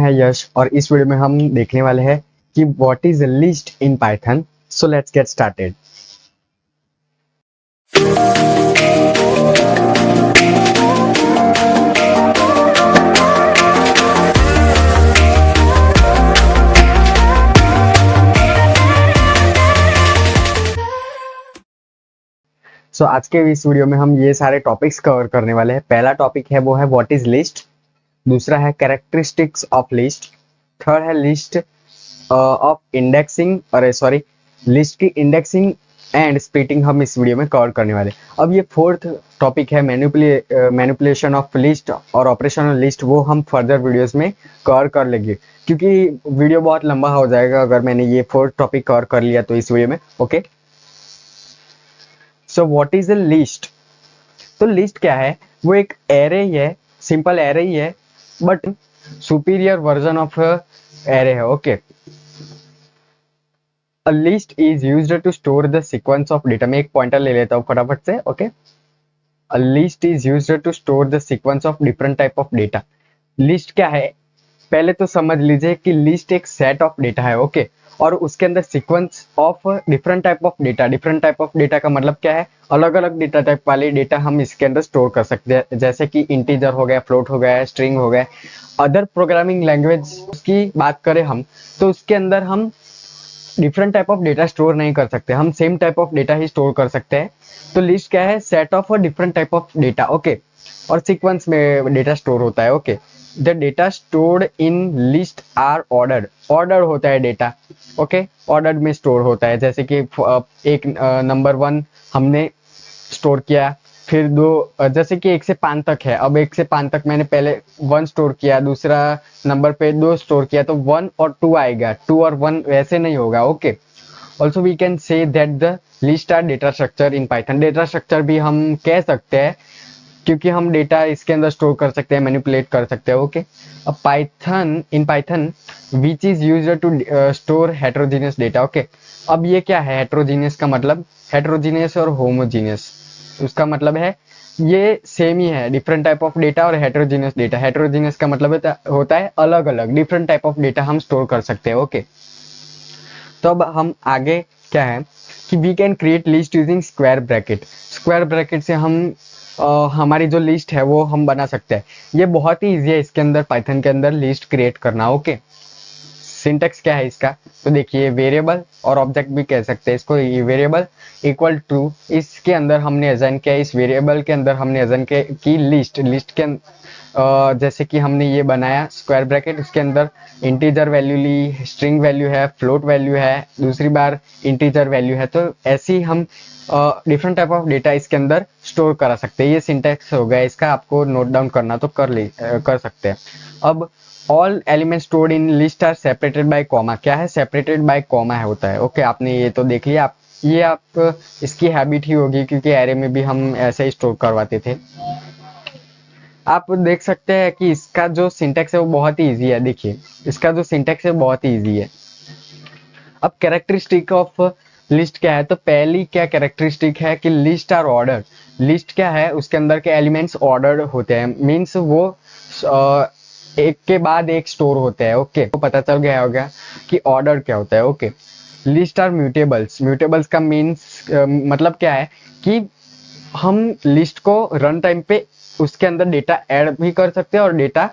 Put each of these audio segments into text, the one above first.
है यश और इस वीडियो में हम देखने वाले हैं कि what is list in Python. So let's get started. So आज के इस वीडियो में हम ये सारे टॉपिक्स कवर करने वाले हैं। पहला टॉपिक है वो है व्हाट इज लिस्ट, दूसरा है कैरेक्टरिस्टिक्स ऑफ लिस्ट, थर्ड है लिस्ट ऑफ इंडेक्सिंग लिस्ट की इंडेक्सिंग एंड स्प्लिटिंग हम इस वीडियो में कवर करने वाले। अब ये फोर्थ टॉपिक है मैनिपुलेशन ऑफ लिस्ट और ऑपरेशन ऑफ लिस्ट, वो हम फर्दर वीडियोस में कवर कर लेंगे क्योंकि वीडियो बहुत लंबा हो जाएगा अगर मैंने ये फोर्थ टॉपिक कवर कर लिया तो इस वीडियो में। Okay, so what is a list. तो लिस्ट क्या है, वो एक एरे ही है, सिंपल एरे ही है but superior version of array है। Okay, A list is used to store the sequence of data। मैं एक पॉइंटर ले लेता हूँ फटाफट से। Okay, A list is used to store the sequence of different type of data। List क्या है, पहले तो समझ लीजिए कि लिस्ट एक सेट ऑफ डेटा है। ओके, और उसके अंदर sequence of different type of data. Different type of data का मतलब क्या है, अलग अलग डेटा टाइप वाले डेटा हम इसके अंदर स्टोर कर सकते हैं, जैसे कि इंटीजर हो गया, फ्लोट हो गया, स्ट्रिंग हो गया। अदर प्रोग्रामिंग लैंग्वेज की बात करें हम तो उसके अंदर हम different type of data store नहीं कर सकते, हम सेम टाइप ऑफ डेटा ही स्टोर कर सकते हैं। तो लिस्ट क्या है, set of different type of data. Okay, और सीक्वेंस में डेटा स्टोर होता है। Okay, the data stored in list are ordered. Order होता है डेटा। ओके, ऑर्डर में स्टोर होता है, जैसे कि एक नंबर 1 हमने स्टोर किया, फिर दो, जैसे कि 1 से 5 तक है, अब 1 से 5 तक मैंने पहले 1 स्टोर किया, दूसरा नंबर पे 2 स्टोर किया, तो 1 और 2 आएगा, 2 और 1 वैसे नहीं होगा। Okay, also we can say that the list are data structure in Python. Data structure भी हम कह सकते हैं क्योंकि हम डेटा इसके अंदर स्टोर कर सकते हैं, मैनिपुलेट कर सकते हैं। ओके, अब Python which is used to store heterogeneous data. Okay, अब ये क्या है हेट्रोजीनियस का मतलब, हेट्रोजीनियस और होमोजीनियस, उसका मतलब है ये सेम ही है, डिफरेंट टाइप ऑफ डेटा और हेट्रोजीनियस डेटा। हेट्रोजीनियस का मतलब होता है अलग अलग, डिफरेंट टाइप ऑफ डेटा हम स्टोर कर सकते हैं। ओके, तो अब हम आगे क्या है कि we can create list using square bracket. Square bracket से हम हमारी जो लिस्ट है वो हम बना सकते हैं। ये बहुत ही इजी है इसके अंदर, पाइथन के अंदर लिस्ट क्रिएट करना। ओके, सिंटेक्स क्या है इसका, तो देखिए वेरिएबल और ऑब्जेक्ट भी कह सकते हैं इसको। वेरिएबल इक्वल टू, इसके अंदर हमने असाइन किया, इस वेरिएबल के अंदर हमने असाइन किया कि लिस्ट के जैसे कि हमने ये बनाया स्क्वायर ब्रैकेट, उसके अंदर इंटीजर वैल्यू ली, स्ट्रिंग वैल्यू है, फ्लोट वैल्यू है, दूसरी बार इंटीजर वैल्यू है। तो ऐसे ही हम डिफरेंट टाइप ऑफ डेटा इसके अंदर स्टोर करा सकते हैं। ये सिंटेक्स हो गया इसका, आपको नोट डाउन करना तो कर सकते हैं। अब all element stored in list are separated by comma. क्या है, सेपरेटेड बाय कॉमा है होता है। ओके, आपने ये तो देख लिया, आप इसकी हैबिट ही होगी क्योंकि एरे में भी हम ऐसे ही स्टोर करवाते थे। आप देख सकते हैं कि इसका जो सिंटेक्स है वो बहुत ही इजी है। देखिए इसका जो सिंटेक्स है बहुत ही इजी है। अब कैरेक्टरिस्टिक ऑफ लिस्ट क्या है, तो पहली क्या कैरेक्टरिस्टिक है कि लिस्ट आर ऑर्डर। लिस्ट क्या है, उसके अंदर के एलिमेंट्स ऑर्डर होते हैं, मीन्स वो एक के बाद एक स्टोर होते हैं। ओके, तो पता चल गया होगा कि ऑर्डर क्या होता है। Okay, list are mutables. Mutables का मीन्स मतलब क्या है कि हम लिस्ट को रन टाइम पे उसके अंदर डेटा ऐड भी कर सकते हैं और डेटा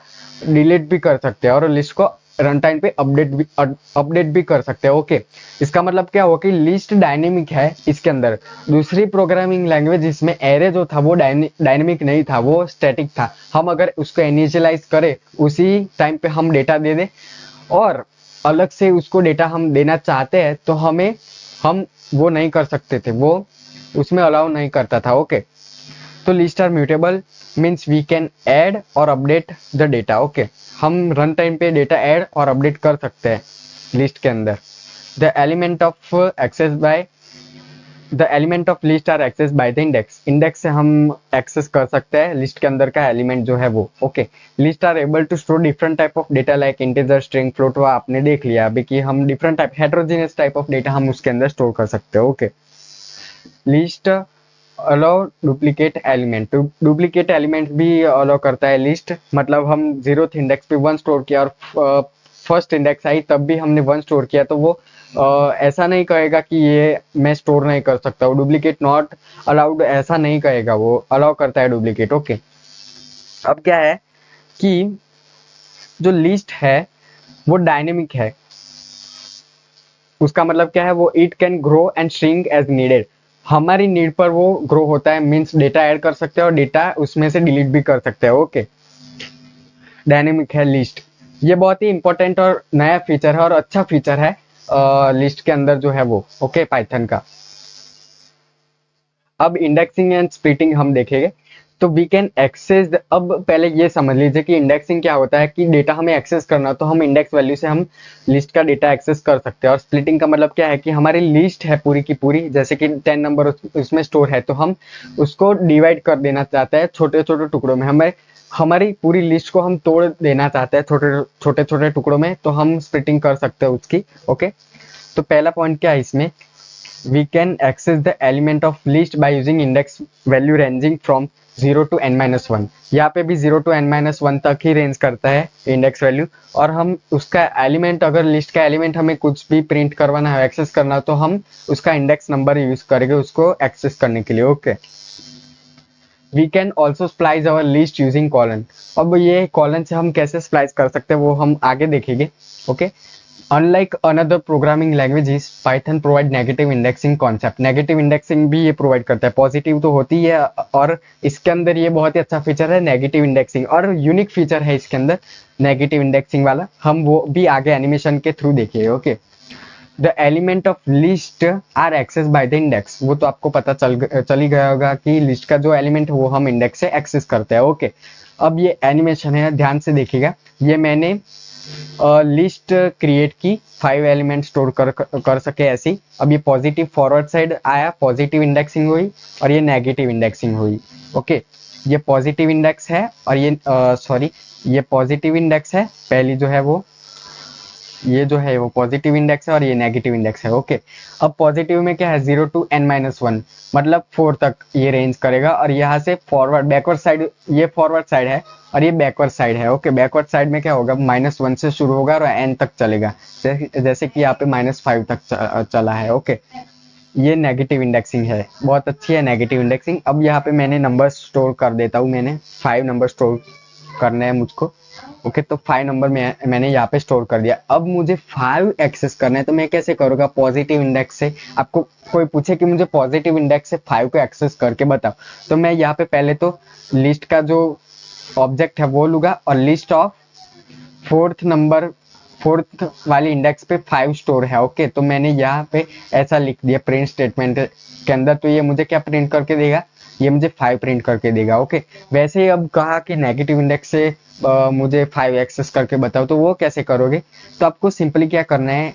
डिलीट भी कर सकते हैं, और लिस्ट को रन टाइम पे अपडेट भी कर सकते हैं। ओके, इसका मतलब क्या हुआ कि लिस्ट डायनेमिक है इसके अंदर। दूसरी प्रोग्रामिंग लैंग्वेज इसमें एरे जो था वो डायनेमिक नहीं था, वो स्टैटिक था। हम अगर उसको इनिशियलाइज करें, उसी टाइम पे हम डेटा दे दें और अलग से उसको डेटा हम देना चाहते हैं तो हम वो नहीं कर सकते थे, वो उसमें अलाउ नहीं करता था। ओके, तो list are mutable means we can add और अपडेट द डेटा। ओके, हम रन टाइम पे डेटा ऐड और अपडेट कर सकते हैं लिस्ट के अंदर। The element of list are access by the index. Index से हम एक्सेस कर सकते हैं लिस्ट के अंदर का एलिमेंट जो है वो। Okay, list are able to store different type of data like integer, string, float. वो आपने देख लिया अभी कि हम different type, heterogeneous type of data हम उसके अंदर स्टोर कर सकते हैं। Okay, list allow duplicate element, duplicate element भी अलाउ करता है लिस्ट। मतलब हम 0th इंडेक्स पे 1 स्टोर किया और फर्स्ट इंडेक्स आई तब भी हमने 1 स्टोर किया, तो वो ऐसा नहीं कहेगा कि ये मैं स्टोर नहीं कर सकता, वो डुप्लीकेट नॉट अलाउड ऐसा नहीं कहेगा, वो अलाउ करता है डुप्लीकेट। ओके, अब क्या है कि जो लिस्ट है वो डायनेमिक है। उसका मतलब क्या है, वो it can grow and shrink as needed. हमारी नीड पर वो ग्रो होता है, मीन्स डेटा ऐड कर सकते हैं और डेटा उसमें से डिलीट भी कर सकते हैं। ओके, डायनेमिक है लिस्ट। ये बहुत ही इंपॉर्टेंट और नया फीचर है और अच्छा फीचर है लिस्ट के अंदर जो है वो। ओके, पाइथन का। अब इंडेक्सिंग एंड स्प्लिटिंग हम देखेंगे। तो वी कैन एक्सेस, अब पहले ये समझ लीजिए कि इंडेक्सिंग क्या होता है, कि डेटा हमें एक्सेस करना तो हम इंडेक्स वैल्यू से हम लिस्ट का डेटा एक्सेस कर सकते हैं। और स्प्लिटिंग का मतलब क्या है कि हमारी लिस्ट है पूरी की पूरी, जैसे कि 10 नंबर उसमें स्टोर है, तो हम उसको डिवाइड कर देना चाहते हैं छोटे छोटे टुकड़ों में। हमें हमारी पूरी लिस्ट को हम तोड़ देना चाहते हैं छोटे छोटे छोटे टुकड़ों में, तो हम स्प्लिटिंग कर सकते हैं उसकी। ओके, तो पहला पॉइंट क्या है इसमें, we can access the element of list by using index value ranging from 0 to n-1। यहाँ पे भी 0 to n-1 तक ही रेंज करता है इंडेक्स वैल्यू। और हम उसका एलिमेंट, अगर लिस्ट का एलिमेंट हमें कुछ भी प्रिंट करवाना है, एक्सेस करना है, तो हम उसका इंडेक्स नंबर यूज करेंगे उसको एक्सेस करने के लिए। Okay, we can also splice our list using colon. अब ये कॉलन से हम कैसे स्प्लाइस कर सकते हैं वो हम आगे देखेंगे। Okay, Unlike another programming languages, Python provide negative indexing concept। Negative indexing भी ये प्रोवाइड करता है, पॉजिटिव तो होती है, और इसके अंदर ये बहुत ही अच्छा फीचर है नेगेटिव इंडेक्सिंग, और यूनिक फीचर है इसके अंदर नेगेटिव इंडेक्सिंग वाला। हम वो भी आगे एनिमेशन के थ्रू देखिए। Okay, the element of list are access by the index. वो तो आपको पता चल ही गया होगा कि लिस्ट का जो एलिमेंट है वो हम इंडेक्स से एक्सेस करते हैं। ओके, अब ये एनिमेशन है, ध्यान से देखिएगा। ये मैंने लिस्ट क्रिएट की 5 एलिमेंट स्टोर कर सके ऐसी। अब ये पॉजिटिव फॉरवर्ड साइड आया, पॉजिटिव इंडेक्सिंग हुई, और ये नेगेटिव इंडेक्सिंग हुई। ओके, ये पॉजिटिव इंडेक्स है और ये सॉरी, ये पॉजिटिव इंडेक्स है पहली जो है वो, ये जो है वो पॉजिटिव इंडेक्स है और ये नेगेटिव इंडेक्स है। ओके, अब पॉजिटिव में क्या है, 0 to n-1, मतलब 4 तक ये रेंज करेगा। और यहाँ से फॉरवर्ड बैकवर्ड साइड, ये फॉरवर्ड साइड है और ये बैकवर्ड साइड है। ओके, बैकवर्ड साइड में क्या होगा, -1 से शुरू होगा और n तक चलेगा, जैसे कि यहाँ पे -5 तक चला है। ओके, ये नेगेटिव इंडेक्सिंग है, बहुत अच्छी है नेगेटिव इंडेक्सिंग। अब यहाँ पे मैंने नंबर स्टोर कर देता हूँ, मैंने 5 नंबर स्टोर करने हैं मुझको। ओके, तो 5 नंबर में मैंने यहाँ पे स्टोर कर दिया। अब मुझे 5 एक्सेस करना है, तो मैं कैसे करूँगा, पॉजिटिव इंडेक्स से। आपको कोई पूछे कि मुझे पॉजिटिव इंडेक्स से 5 को एक्सेस करके बताओ, तो मैं यहाँ पे पहले तो लिस्ट का जो ऑब्जेक्ट है वो लूंगा, और लिस्ट ऑफ फोर्थ वाली इंडेक्स पे 5 स्टोर है। ओके, तो मैंने यहाँ पे ऐसा लिख दिया प्रिंट स्टेटमेंट के अंदर, तो ये मुझे क्या प्रिंट करके देगा, ये मुझे 5 प्रिंट करके देगा। ओके, वैसे ही अब कहा कि नेगेटिव इंडेक्स से मुझे 5 एक्सेस करके बताओ, तो वो कैसे करोगे, तो आपको सिंपली क्या करना है,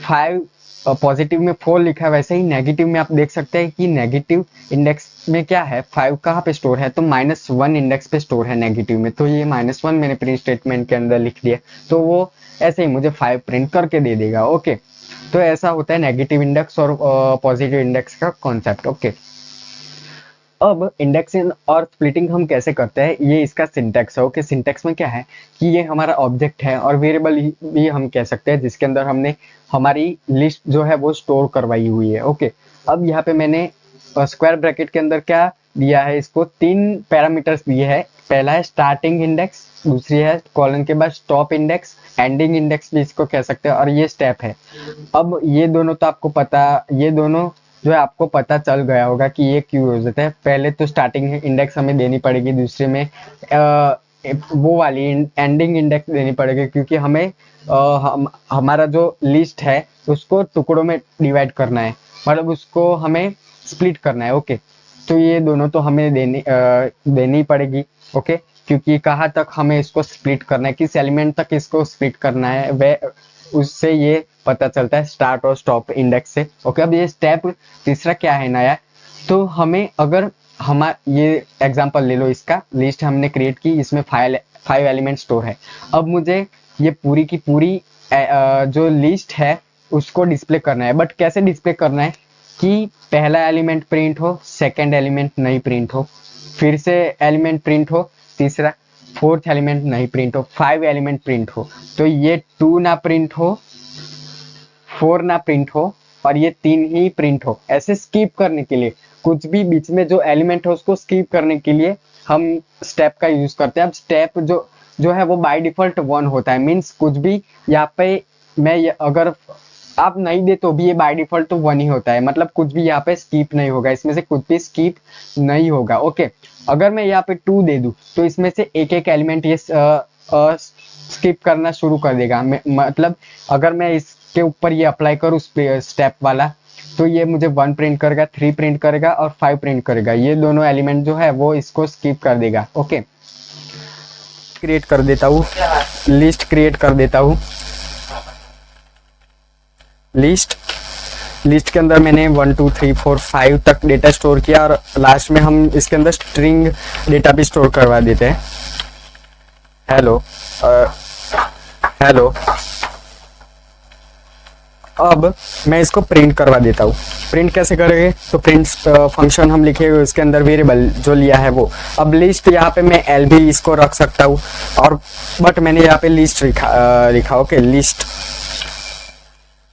5 पॉजिटिव में 4 लिखा है, वैसे ही नेगेटिव में आप देख सकते हैं कि नेगेटिव इंडेक्स में क्या है, 5 कहाँ पे स्टोर है, तो -1 इंडेक्स पे स्टोर है नेगेटिव में, तो ये -1 मैंने प्रिंट स्टेटमेंट के अंदर लिख दिया, तो वो ऐसे ही मुझे 5 प्रिंट करके दे देगा। ओके, तो ऐसा होता है नेगेटिव इंडेक्स और पॉजिटिव इंडेक्स का कॉन्सेप्ट। ओके, अब इंडेक्सिंग और स्प्लिटिंग हम कैसे करते हैं, ये इसका सिंटैक्स है। ओके, सिंटैक्स में क्या है कि ये हमारा ऑब्जेक्ट है और वेरिएबल भी हम कह सकते हैं, जिसके अंदर हमने हमारी लिस्ट जो है वो स्टोर करवाई हुई है। ओके, अब यहाँ पे मैंने स्क्वायर ब्रैकेट के अंदर क्या दिया है, इसको 3 पैरामीटर्स दिए हैं। पहला है स्टार्टिंग इंडेक्स, दूसरी है कॉलन के बाद स्टॉप इंडेक्स, एंडिंग इंडेक्स भी इसको कह सकते हैं, और ये स्टेप है। अब ये दोनों तो आपको पता, ये दोनों जो है आपको पता चल गया होगा कि ये क्यों यूज होता है। पहले तो स्टार्टिंग इंडेक्स हमें देनी पड़ेगी, दूसरे में वो वाली एंडिंग इंडेक्स देनी पड़ेगी, क्योंकि हमें हमारा जो लिस्ट है उसको टुकड़ों में डिवाइड करना है, मतलब उसको हमें स्प्लिट करना है। ओके, तो ये दोनों तो हमें देनी पड़ेगी। ओके, क्योंकि कहाँ तक हमें इसको स्प्लिट करना है, किस एलिमेंट तक इसको स्प्लिट करना है, वह उससे ये पता चलता है स्टार्ट और स्टॉप इंडेक्स से। ओके, अब ये स्टेप तीसरा क्या है नया, तो हमें अगर ये एग्जांपल ले लो, इसका लिस्ट हमने क्रिएट की, इसमें 5 एलिमेंट स्टोर है। अब मुझे ये पूरी की पूरी जो लिस्ट है उसको डिस्प्ले करना है, बट कैसे डिस्प्ले करना है, कि पहला एलिमेंट प्रिंट हो, सेकंड एलिमेंट नहीं प्रिंट हो, फिर से एलिमेंट प्रिंट हो, तीसरा फोर्थ एलिमेंट नहीं प्रिंट हो, 5 एलिमेंट प्रिंट हो। तो ये 2 ना प्रिंट हो, 4 ना प्रिंट हो और ये 3 ही प्रिंट हो। ऐसे स्किप करने के लिए, कुछ भी बीच में जो एलिमेंट है उसको स्किप करने के लिए हम स्टेप का यूज करते हैं। अब स्टेप जो जो है वो बाय डिफॉल्ट 1 होता है, मीन्स कुछ भी यहाँ पे अगर आप नहीं दे तो भी ये बाय डिफॉल्ट तो 1 ही होता है, मतलब कुछ भी यहाँ पे स्किप नहीं होगा, इसमें से कुछ भी स्किप नहीं होगा। ओके, अगर मैं यहाँ पे 2 दे दूं तो इसमें से एक एक एलिमेंट ये स्किप करना शुरू कर देगा। मतलब अगर मैं इसके ऊपर ये अप्लाई करूँ स्टेप वाला, तो ये मुझे 1 प्रिंट करेगा, 3 प्रिंट करेगा और 5 प्रिंट करेगा। ये दोनों एलिमेंट जो है वो इसको स्किप कर देगा। ओके, क्रिएट कर देता हूँ, लिस्ट क्रिएट कर देता हूँ। लिस्ट के अंदर मैंने 1 2 3 4 5 तक डेटा स्टोर किया और लास्ट में हम इसके अंदर स्ट्रिंग डेटा भी स्टोर करवा देते हैं। Hello hello. अब मैं इसको प्रिंट करवा देता हूँ। प्रिंट कैसे करेंगे, तो प्रिंट फंक्शन हम लिखेंगे, इसके अंदर वेरिएबल जो लिया है वो। अब लिस्ट यहाँ पे मैं एल भी इसको रख सकता हूँ, और बट मैंने यहाँ पे लिस्ट लिखा। Okay, list.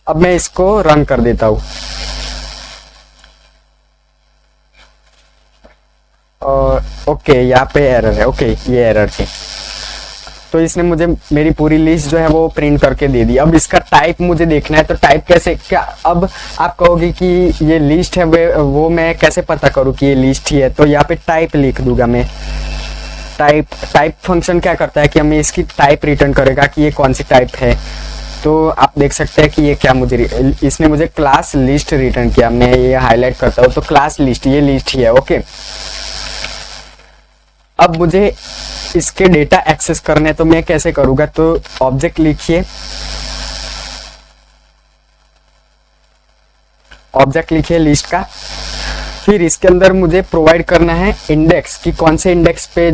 अब मैं इसको रन कर देता हूँ। ओके, यहाँ पे एरर है। ओके, ये एरर है, तो इसने मुझे मेरी पूरी लिस्ट जो है वो प्रिंट करके दे दी। अब इसका टाइप मुझे देखना है, तो टाइप कैसे, क्या अब आप कहोगे कि ये लिस्ट है, वो मैं कैसे पता करूँ कि ये लिस्ट ही है। तो यहाँ पे टाइप लिख दूंगा मैं। टाइप फंक्शन क्या करता है कि हमें इसकी टाइप रिटर्न करेगा कि ये कौन सी टाइप है। तो आप देख सकते हैं कि ये क्या इसने मुझे क्लास लिस्ट रिटर्न किया। मैं ये हाईलाइट करता हूँ, तो क्लास लिस्ट, ये लिस्ट ही है। ओके, अब मुझे इसके डेटा एक्सेस करने, तो मैं कैसे करूंगा, तो ऑब्जेक्ट लिखिए, लिस्ट का। फिर इसके अंदर मुझे प्रोवाइड करना है इंडेक्स, कि कौन से इंडेक्स पे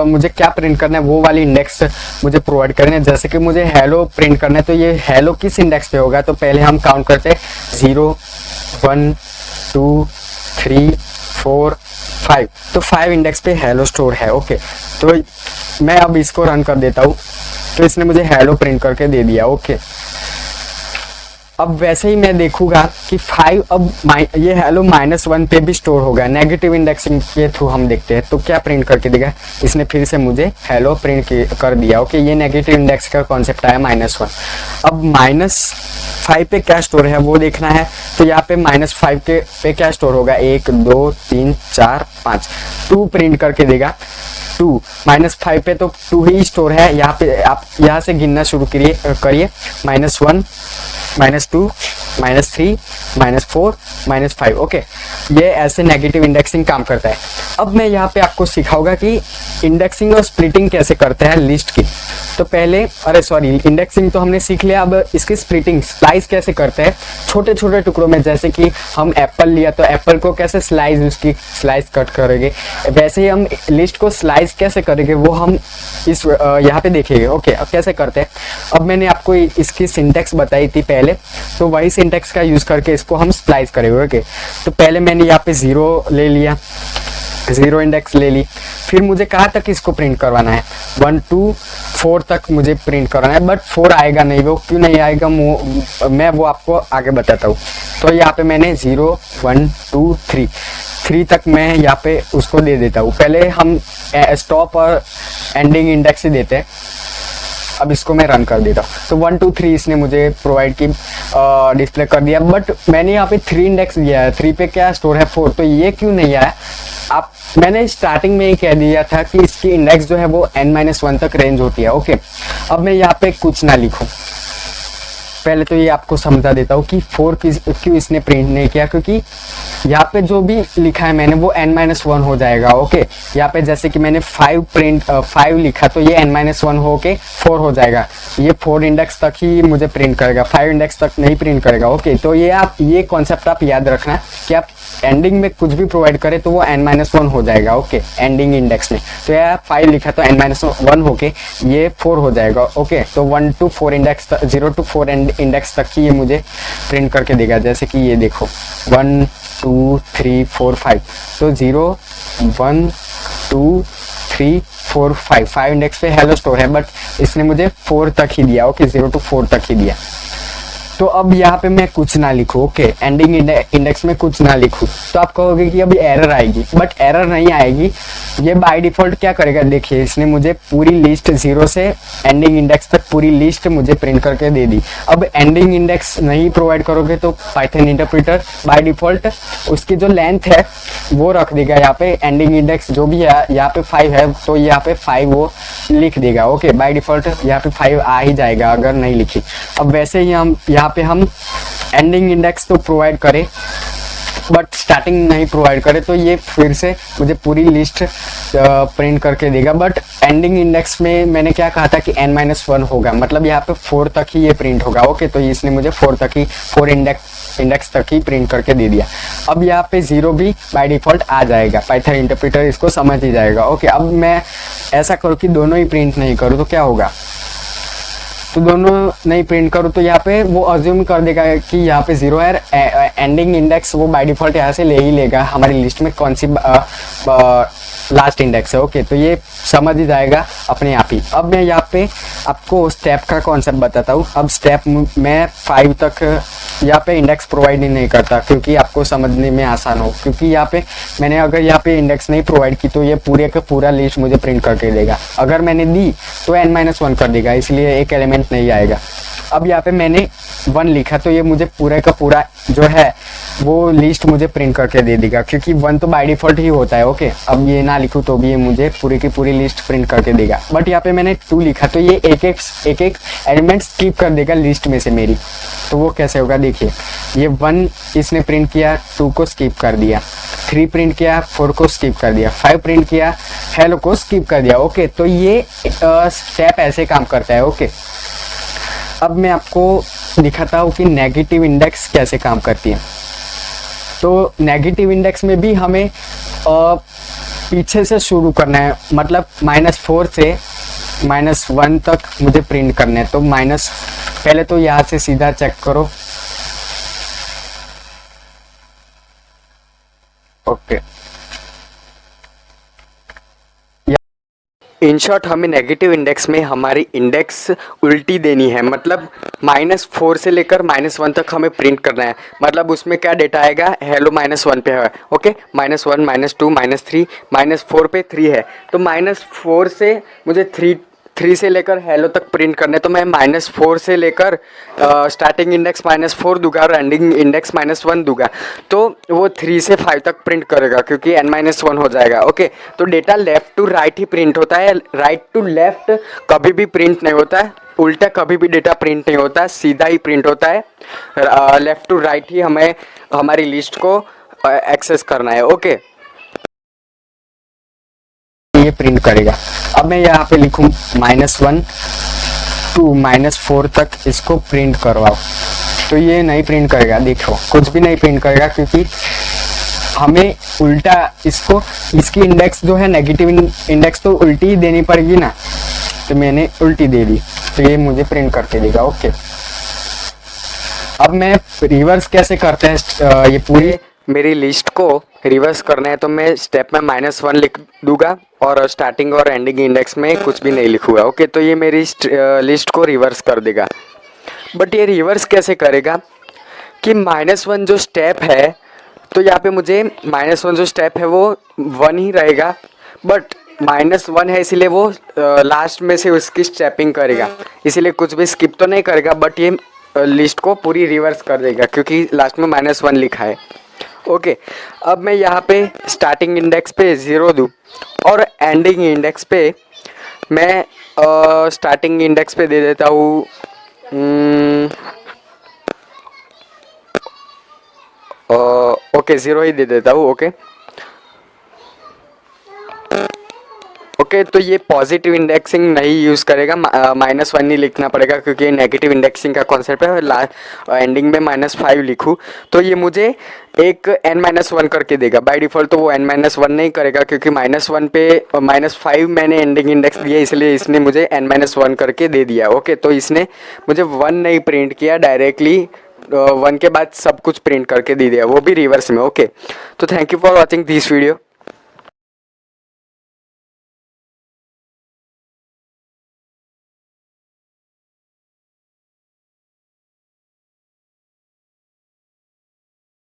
मुझे क्या प्रिंट करना है, वो वाली इंडेक्स मुझे प्रोवाइड करना है। जैसे कि मुझे हेलो प्रिंट करना है, तो ये हेलो किस इंडेक्स पे होगा, तो पहले हम काउंट करते हैं 0 1 2 3 4 5। तो 5 इंडेक्स पे हेलो स्टोर है। ओके, तो मैं अब इसको रन कर देता हूँ, तो इसने मुझे हेलो प्रिंट करके दे दिया। ओके, अब वैसे ही मैं देखूंगा कि 5 अब ये हेलो -1 पे भी स्टोर होगा। नेगेटिव इंडेक्सिंग के थ्रू हम देखते हैं, तो क्या प्रिंट करके देगा, इसने फिर से मुझे हेलो प्रिंट कर दिया। ओके, ये नेगेटिव इंडेक्स का कॉन्सेप्ट आया -1। अब -5 पे क्या स्टोर है वो देखना है, तो यहाँ पे -5 के पे क्या स्टोर होगा, 1 2 3 4 5, 2 प्रिंट करके देगा। 2 -5 पे तो 2 ही स्टोर है। यहाँ पे आप यहाँ से गिनना शुरू करिए -1 -2 -3 -4 -5। ओके, ये ऐसे नेगेटिव इंडेक्सिंग काम करता है। अब मैं यहाँ पे आपको सिखाऊंगा कि इंडेक्सिंग और स्प्लिटिंग कैसे करते हैं लिस्ट की। तो पहले, इंडेक्सिंग तो हमने सीख लिया, अब इसकी स्प्लिटिंग, स्लाइस कैसे करते हैं छोटे छोटे टुकड़ों में। जैसे कि हम एप्पल लिया, तो एप्पल को कैसे उसकी स्लाइस कट करेंगे, वैसे ही हम लिस्ट को स्लाइस कैसे करेंगे वो हम इस यहाँ पे देखेंगे। ओके, अब कैसे करते हैं, अब मैंने आपको इसकी सिंटेक्स बताई थी पहले, तो वही सिंटेक्स का यूज करके इसको हम स्प्लाइस करेंगे। ओके, तो पहले मैंने यहाँ पे 0 ले लिया, 0 इंडेक्स ले ली। फिर मुझे कहाँ तक इसको प्रिंट करवाना है, 1 2 4 तक मुझे प्रिंट करवाना है, बट 4 आएगा नहीं। वो क्यों नहीं आएगा, मैं वो आपको आगे बताता हूँ। तो यहाँ पे मैंने 0 1 2 3 तक मैं यहाँ पे उसको दे देता हूँ। पहले हम स्टॉप और एंडिंग इंडेक्स ही देते हैं। अब इसको मैं रन कर देता हूँ, तो 1 2 3 इसने मुझे प्रोवाइड की डिस्प्ले कर दिया, बट मैंने यहाँ पे 3 इंडेक्स दिया है। 3 पे क्या स्टोर है, 4, तो ये क्यों नहीं आया। मैंने स्टार्टिंग में ही कह दिया था कि इसकी इंडेक्स जो है वो n-1 तक रेंज होती है। ओके, अब मैं यहाँ पे कुछ ना लिखूं, पहले तो ये आपको समझा देता हूँ कि 4 क्यों इसने प्रिंट नहीं किया, क्योंकि यहाँ पे जो भी लिखा है मैंने वो n-1 हो जाएगा। ओके, यहाँ पे जैसे कि मैंने 5 लिखा, तो ये n-1 हो के 4 हो जाएगा। ये 4 इंडेक्स तक ही मुझे प्रिंट करेगा, 5 इंडेक्स तक नहीं प्रिंट करेगा। ओके, तो ये कॉन्सेप्ट आप याद रखना कि आप एंडिंग में कुछ भी प्रोवाइड करे तो वो n-1 हो जाएगा। ओके, एंडिंग इंडेक्स में तो यह 5 लिखा तो n-1 होके ये 4 हो जाएगा। ओके, तो 1 to 4 इंडेक्स 0 to 4 इंडेक्स तक की ये मुझे प्रिंट करके देगा। जैसे कि ये देखो 1 2 3 4 5, तो 0 1 2 3 4 5 इंडेक्स पे हेलो स्टोर है, बट इसने मुझे 4 तक ही दिया। ओके, 0 to 4 तक ही दिया। तो अब यहाँ पे मैं कुछ ना लिखूं। ओके, एंडिंग इंडेक्स में कुछ ना लिखूं तो आप कहोगे कि अभी एरर आएगी, बट एरर नहीं आएगी। ये बाय डिफॉल्ट क्या करेगा, देखिए इसने मुझे पूरी लिस्ट 0 से एंडिंग इंडेक्स तक पूरी लिस्ट मुझे प्रिंट करके दे दी। अब एंडिंग इंडेक्स नहीं प्रोवाइड करोगे तो पाइथन इंटरप्रेटर बाय डिफॉल्ट उसकी जो लेंथ है वो रख देगा। यहाँ पे एंडिंग इंडेक्स जो भी है यहाँ पे 5 है तो यहाँ पे 5 वो लिख देगा। ओके, बाय डिफॉल्ट यहाँ पे 5 आ ही जाएगा अगर नहीं लिखी। अब वैसे ही हम यहाँ पे हम एंडिंग इंडेक्स तो प्रोवाइड करें बट स्टार्टिंग नहीं प्रोवाइड करे तो ये फिर से मुझे पूरी लिस्ट प्रिंट करके देगा। बट एंडिंग इंडेक्स में मैंने क्या कहा था कि n-1 होगा, मतलब यहाँ पे 4 तक ही ये प्रिंट होगा। ओके, तो इसने मुझे 4 इंडेक्स तक ही प्रिंट करके दे दिया। अब यहाँ पे 0 भी बाय डिफॉल्ट आ जाएगा, पाइथन इंटरप्रेटर इसको समझ ही जाएगा। ओके, अब मैं ऐसा करूँ कि दोनों ही प्रिंट नहीं करूँ तो क्या होगा, तो दोनों नहीं प्रिंट करूँ तो यहाँ पे वो अज्यूम कर देगा कि यहाँ पे 0 है। एंडिंग इंडेक्स वो बाय डिफॉल्ट यहाँ से ले ही लेगा हमारी लिस्ट में कौन सी लास्ट इंडेक्स है। ओके, तो ये समझ ही जाएगा अपने आप ही। अब मैं यहाँ पे आपको स्टेप का कॉन्सेप्ट बताता हूँ। अब स्टेप मैं 5 तक यहाँ पे इंडेक्स प्रोवाइड ही नहीं करता क्योंकि आपको समझने में आसान हो, क्योंकि यहाँ पे मैंने अगर यहाँ पे इंडेक्स नहीं प्रोवाइड की तो ये पूरे का पूरा लिस्ट मुझे प्रिंट करके देगा। अगर मैंने दी तो n-1 कर देगा, इसलिए एक एलिमेंट नहीं आएगा। अब यहाँ पे मैंने 1 लिखा तो ये मुझे पूरे का पूरा जो है वो लिस्ट मुझे प्रिंट करके दे देगा, क्योंकि 1 तो बाय डिफॉल्ट ही होता है। ओके, अब ये ना लिखूँ तो भी ये मुझे पूरी की पूरी लिस्ट प्रिंट करके देगा। बट यहाँ पे मैंने 2 लिखा तो ये एक एलिमेंट स्किप कर देगा लिस्ट में से मेरी। तो वो कैसे होगा, देखिए ये 1 इसने प्रिंट किया, 2 को स्किप कर दिया, 3 प्रिंट किया, 4 को स्किप कर दिया, 5 प्रिंट किया, हेलो को स्किप कर दिया। ओके, तो ये स्टेप ऐसे काम करता है। ओके, अब मैं आपको दिखाता हूँ कि नेगेटिव इंडेक्स कैसे काम करती है। तो नेगेटिव इंडेक्स में भी हमें पीछे से शुरू करना है, मतलब -4 से -1 तक मुझे प्रिंट करना है। तो पहले तो यहाँ से सीधा चेक करो। ओके, इन शॉर्ट हमें नेगेटिव इंडेक्स में हमारी इंडेक्स उल्टी देनी है, मतलब -4 से लेकर -1 तक हमें प्रिंट करना है। मतलब उसमें क्या डेटा आएगा, हेलो -1 पे है। ओके, -1 -2 -3 -4 पे 3 है, तो -4 से मुझे 3 से लेकर हेलो तक प्रिंट करने, तो मैं -4 से लेकर स्टार्टिंग इंडेक्स -4 दूंगा और एंडिंग इंडेक्स -1 दूंगा, तो वो 3 से 5 तक प्रिंट करेगा क्योंकि n-1 हो जाएगा। ओके, तो डेटा लेफ्ट टू राइट ही प्रिंट होता है, राइट टू लेफ्ट कभी भी प्रिंट नहीं होता है, उल्टा कभी भी डेटा प्रिंट नहीं होता है, सीधा ही प्रिंट होता है। लेफ्ट टू राइट ही हमें हमारी लिस्ट को एक्सेस करना है। ओके, ये प्रिंट करेगा। अब मैं यहाँ पे लिखूँ -1 to -4 तक इसको प्रिंट करवाओ, तो ये नहीं प्रिंट करेगा। देखो कुछ भी नहीं प्रिंट करेगा क्योंकि हमें उल्टा इसकी इंडेक्स जो है नेगेटिव इंडेक्स तो उल्टी ही देनी पड़ेगी ना, तो मैंने उल्टी दे दी तो ये मुझे प्रिंट करके देगा। ओके, अब मैं रिवर्स कैसे करते हैं, ये पूरी मेरी लिस्ट को रिवर्स करना है तो मैं स्टेप में -1 लिख दूंगा और स्टार्टिंग और एंडिंग इंडेक्स में कुछ भी नहीं लिखूंगा। ओके, तो ये मेरी लिस्ट को रिवर्स कर देगा। बट ये रिवर्स कैसे करेगा कि -1 जो स्टेप है, तो यहाँ पे मुझे -1 जो स्टेप है वो 1 ही रहेगा, बट -1 है इसीलिए वो लास्ट में से उसकी स्टेपिंग करेगा, इसीलिए कुछ भी स्किप तो नहीं करेगा, बट ये लिस्ट को पूरी रिवर्स कर देगा क्योंकि लास्ट में -1 लिखा है। ओके, अब मैं यहाँ पे स्टार्टिंग इंडेक्स पे 0 दूँ और एंडिंग इंडेक्स पे मैं स्टार्टिंग इंडेक्स पे दे देता हूँ ओके 0 ही दे देता हूँ। ओके, ओके तो ये पॉजिटिव इंडेक्सिंग नहीं यूज़ करेगा, -1 नहीं लिखना पड़ेगा क्योंकि ये नेगेटिव इंडेक्सिंग का कॉन्सेप्ट है। लास्ट एंडिंग में -5 लिखूँ तो ये मुझे एक n-1 करके देगा। बाय डिफ़ॉल्ट तो वो n-1 नहीं करेगा क्योंकि -1 पे -5 मैंने एंडिंग इंडेक्स दिया, इसलिए इसने मुझे n-1 करके दे दिया। ओके तो इसने मुझे 1 नहीं प्रिंट किया, डायरेक्टली 1 के बाद सब कुछ प्रिंट करके दे दिया, वो भी रिवर्स में। ओके तो thank you for watching this video.